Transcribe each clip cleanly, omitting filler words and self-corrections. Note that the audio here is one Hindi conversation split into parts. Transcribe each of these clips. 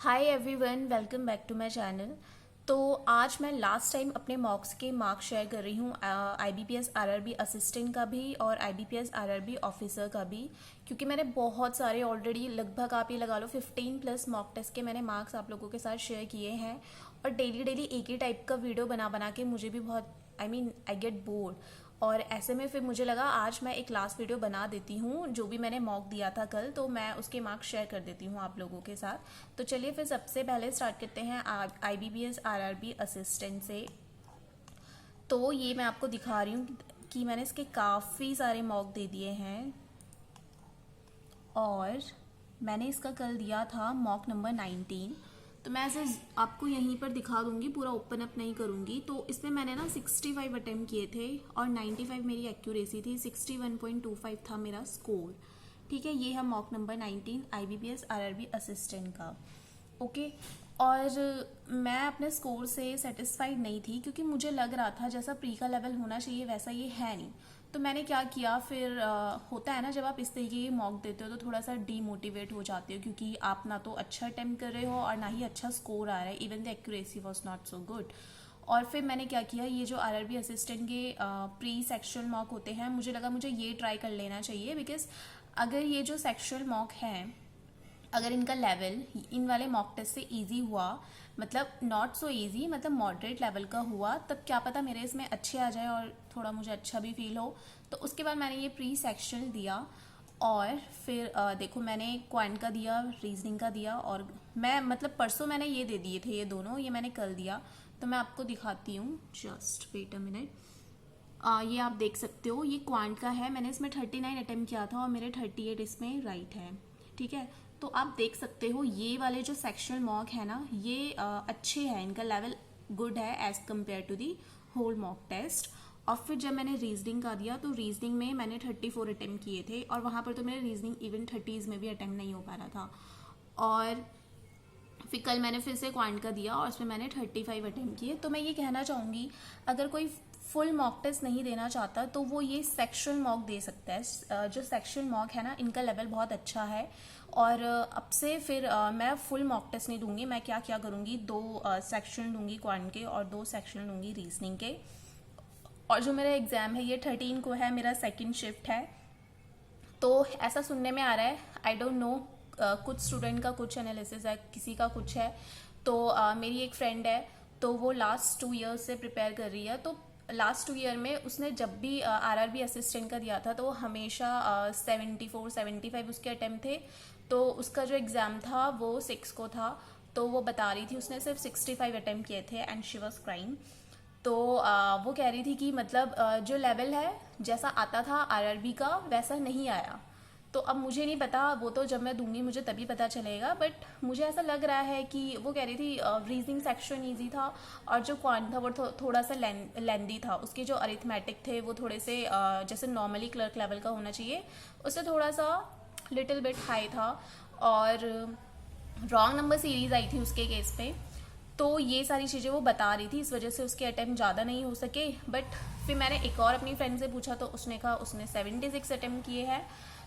Hi everyone, welcome back to my channel. तो आज मैं लास्ट टाइम अपने मॉक्स के मार्क्स शेयर कर रही हूँ आईबीपीएस आरआरबी असिस्टेंट का भी और आईबीपीएस आरआरबी ऑफिसर का भी, क्योंकि मैंने बहुत सारे ऑलरेडी लगभग आप ये लगा लो 15 प्लस मॉक टेस्ट के मैंने मार्क्स आप लोगों के साथ शेयर किए हैं। और डेली डेली एक ही टाइप का वीडियो बना बना के मुझे भी बहुत आई गेट बोर्ड। और ऐसे में फिर मुझे लगा आज मैं एक लास्ट वीडियो बना देती हूँ, जो भी मैंने मॉक दिया था कल, तो मैं उसके मार्क्स शेयर कर देती हूँ आप लोगों के साथ। तो चलिए फिर सबसे पहले स्टार्ट करते हैं आईबीपीएस आरआरबी असिस्टेंट से। तो ये मैं आपको दिखा रही हूँ कि मैंने इसके काफ़ी सारे मॉक दे दिए हैं और मैंने इसका कल दिया था मॉक नंबर 19। तो मैं ऐसे आपको यहीं पर दिखा दूंगी, पूरा ओपन अप नहीं करूंगी। तो इसमें मैंने ना 65 अटेम्प्ट किए थे और 95 मेरी एक्यूरेसी थी, 61.25 था मेरा स्कोर। ठीक है, ये है mock number 19 IBPS RRB assistant का। ओके। और मैं अपने स्कोर से सेटिस्फाइड नहीं थी, क्योंकि मुझे लग रहा था जैसा प्री का लेवल होना चाहिए वैसा ये है नहीं। तो मैंने क्या किया फिर, होता है ना जब आप इस तरीके की मॉक देते हो तो थोड़ा सा डीमोटिवेट हो जाते हो, क्योंकि आप ना तो अच्छा अटेम्प्ट कर रहे हो और ना ही अच्छा स्कोर आ रहा है, even the accuracy was not so good. और फिर मैंने क्या किया, ये जो आरआरबी असिस्टेंट के प्री सेक्शुअल मॉक होते हैं, मुझे लगा मुझे ये ट्राई कर लेना चाहिए। बिकॉज अगर ये जो सेक्शुअल मॉक हैं, अगर इनका लेवल इन वाले मॉक टेस्ट से इजी हुआ, मतलब नॉट सो इजी, मतलब मॉडरेट लेवल का हुआ, तब क्या पता मेरे इसमें अच्छे आ जाए और थोड़ा मुझे अच्छा भी फील हो। तो उसके बाद मैंने ये प्री सेक्शनल दिया और फिर देखो मैंने क्वांट का दिया, रीजनिंग का दिया, और मैं मतलब परसों मैंने ये दे दिए थे, ये दोनों ये मैंने कल दिया। तो मैं आपको दिखाती हूँ, जस्ट वेट अ मिनट। ये आप देख सकते हो, ये क्वांट का है, मैंने इसमें 39 अटेम्प्ट किया था और मेरे 38 इसमें राइट है। ठीक है, तो आप देख सकते हो ये वाले जो सेक्शनल मॉक है ना, ये अच्छे हैं, इनका लेवल गुड है as compare to the whole mock test. और फिर जब मैंने रीजनिंग का दिया तो रीजनिंग में मैंने 34 अटेम्प्ट किए थे और वहाँ पर तो मेरे रीजनिंग इवन 30s में भी अटेम्प्ट नहीं हो पा रहा था। और फिर कल मैंने फिर से क्वांट का दिया और उसमें मैंने 35 अटेम्प्ट किए। तो मैं ये कहना चाहूँगी, अगर कोई फुल मॉक टेस्ट नहीं देना चाहता तो वो ये सेक्शुअल मॉक दे सकता है। जो सेक्शुअल मॉक है ना, इनका लेवल बहुत अच्छा है। और अब से फिर मैं फुल मॉक टेस्ट नहीं दूंगी। मैं क्या क्या करूँगी, 2 सेक्शन दूंगी क्वांट के और 2 सेक्शन दूंगी रीजनिंग के। और जो मेरा एग्ज़ाम है ये 13 को है, मेरा सेकेंड शिफ्ट है। तो ऐसा सुनने में आ रहा है, आई डोंट नो, कुछ स्टूडेंट का कुछ एनालिसिस है, किसी का कुछ है। तो मेरी एक फ्रेंड है, तो वो लास्ट 2 ईयर्स से प्रिपेयर कर रही है। तो लास्ट 2 ईयर में उसने जब भी आरआरबी असिस्टेंट का दिया था तो वो हमेशा 74-75 उसके अटेम्प्ट थे। तो उसका जो एग्ज़ाम था वो 6 को था। तो वो बता रही थी उसने सिर्फ 65 अटेम्प्ट किए थे एंड शी वॉज क्राइंग। तो वो कह रही थी कि मतलब जो लेवल है जैसा आता था आरआरबी का वैसा नहीं आया। तो अब मुझे नहीं पता, वो तो जब मैं दूंगी मुझे तभी पता चलेगा, बट मुझे ऐसा लग रहा है कि वो कह रही थी रीजनिंग सेक्शन इजी था और जो क्वांट था वो थोड़ा सा लेंदी था। उसके जो अरिथमेटिक थे वो थोड़े से जैसे नॉर्मली क्लर्क लेवल का होना चाहिए उससे थोड़ा सा लिटिल बिट हाई था। और रॉन्ग नंबर सीरीज आई थी उसके केस पे। तो ये सारी चीज़ें वो बता रही थी, इस वजह से उसके अटेम्प्ट ज़्यादा नहीं हो सके। बट फिर मैंने एक और अपनी फ्रेंड से पूछा तो उसने कहा उसने 76 अटेम्प्ट किए हैं।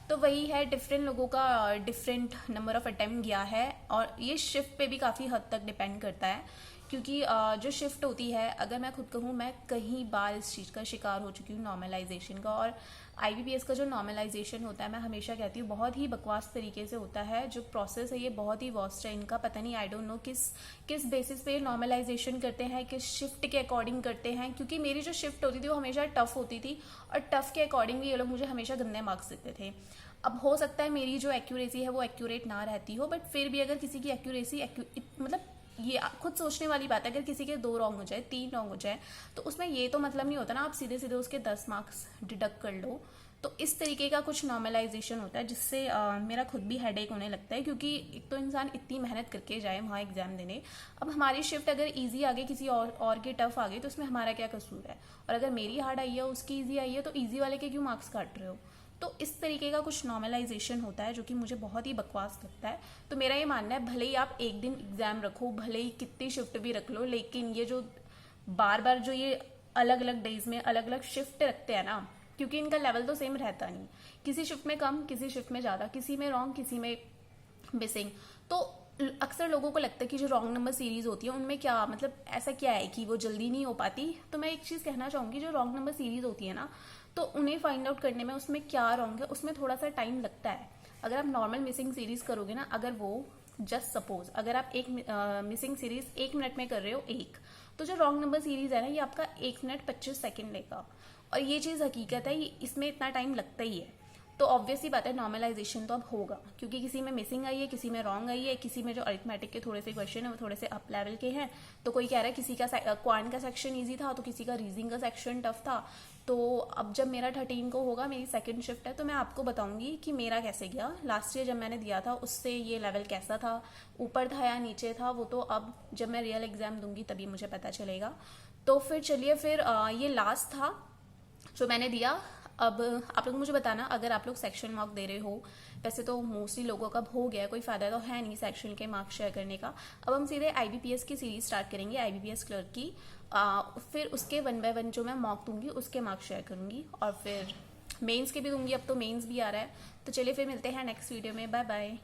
तो वही है, डिफरेंट लोगों का डिफरेंट नंबर ऑफ अटेम्प्ट गया है और ये शिफ्ट पे भी काफ़ी हद तक डिपेंड करता है। क्योंकि जो शिफ्ट होती है, अगर मैं खुद कहूँ, मैं कई बार इस चीज़ का शिकार हो चुकी हूँ नॉर्मलाइजेशन का। और आईबीपीएस का जो नॉर्मलाइजेशन होता है, मैं हमेशा कहती हूँ बहुत ही बकवास तरीके से होता है। जो प्रोसेस है ये बहुत ही वर्स्ट है इनका, पता नहीं, आई डोंट नो किस बेसिस पे नॉर्मलाइजेशन करते हैं, किस शिफ्ट के अकॉर्डिंग करते हैं। क्योंकि मेरी जो शिफ्ट होती थी वो हमेशा टफ होती थी और टफ के अकॉर्डिंग भी ये लोग मुझे हमेशा गंदे मार्क्स देते थे। अब हो सकता है मेरी जो एक्यूरेसी है वो एक्यूरेट ना रहती हो, बट फिर भी अगर किसी की एक्यूरेसी मतलब ये खुद सोचने वाली बात है, अगर किसी के 2 रॉन्ग हो जाए, 3 रॉन्ग हो जाए, तो उसमें ये तो मतलब नहीं होता ना आप सीधे सीधे उसके 10 मार्क्स डिडक्ट कर लो। तो इस तरीके का कुछ नॉर्मलाइजेशन होता है जिससे मेरा खुद भी हेडेक होने लगता है। क्योंकि एक तो इंसान इतनी मेहनत करके जाए वहाँ एग्जाम देने, अब हमारी शिफ्ट अगर इजी आ गई, किसी और की टफ आ गई, तो उसमें हमारा क्या कसूर है। और अगर मेरी हार्ड आई है उसकी ईजी आई है, तो ईजी वाले के क्यों मार्क्स काट रहे हो। तो इस तरीके का कुछ नॉर्मलाइजेशन होता है जो कि मुझे बहुत ही बकवास लगता है। तो मेरा ये मानना है, भले ही आप एक दिन एग्जाम रखो, भले ही कितनी शिफ्ट भी रख लो, लेकिन ये जो बार बार जो ये अलग अलग डेज में अलग अलग शिफ्ट रखते हैं ना, क्योंकि इनका लेवल तो सेम रहता नहीं, किसी शिफ्ट में कम, किसी शिफ्ट में ज़्यादा, किसी में रॉन्ग, किसी में मिसिंग। तो अक्सर लोगों को लगता है कि जो रॉन्ग नंबर सीरीज होती है उनमें क्या मतलब ऐसा क्या है कि वो जल्दी नहीं हो पाती। तो मैं एक चीज़ कहना चाहूँगी, जो रॉन्ग नंबर सीरीज होती है ना, तो उन्हें फाइंड आउट करने में उसमें क्या रॉन्ग है उसमें थोड़ा सा टाइम लगता है। अगर आप नॉर्मल मिसिंग सीरीज करोगे ना, अगर वो जस्ट सपोज अगर आप एक मिसिंग सीरीज 1 मिनट में कर रहे हो एक, तो जो रॉन्ग नंबर सीरीज है ना ये आपका 1 मिनट 25 सेकेंड लेगा। और ये चीज़ हकीकत है, इसमें इतना टाइम लगता ही है। तो ऑब्वियस ही बात है नॉर्मलाइजेशन तो अब होगा, क्योंकि किसी में मिसिंग आई है, किसी में रॉन्ग आई है, किसी में जो अरिथमेटिक के थोड़े से क्वेश्चन है वो थोड़े से अप लेवल के हैं। तो कोई कह रहा है किसी का क्वांट का सेक्शन इजी था, तो किसी का रीजनिंग का सेक्शन टफ था। तो अब जब मेरा 13 को होगा, मेरी सेकंड शिफ्ट है, तो मैं आपको बताऊंगी कि मेरा कैसे गया। लास्ट ईयर जब मैंने दिया था उससे ये लेवल कैसा था, ऊपर था या नीचे था, वो तो अब जब मैं रियल एग्जाम दूंगी तभी मुझे पता चलेगा। तो फिर चलिए, फिर ये लास्ट था जो मैंने दिया। अब आप लोग मुझे बताना अगर आप लोग सेक्शन मार्क दे रहे हो। वैसे तो मोस्टली लोगों का हो गया, कोई फायदा तो है नहीं सेक्शन के मार्क्स शेयर करने का। अब हम सीधे आईबीपीएस की सीरीज स्टार्ट करेंगे, आईबीपीएस क्लर्क की। फिर उसके 1 बाय 1 जो मैं मॉक दूंगी उसके मार्क्स शेयर करूंगी, और फिर मेंस के भी दूंगी। अब तो मेंस भी आ रहा है। तो चलिए फिर मिलते हैं नेक्स्ट वीडियो में। Bye bye.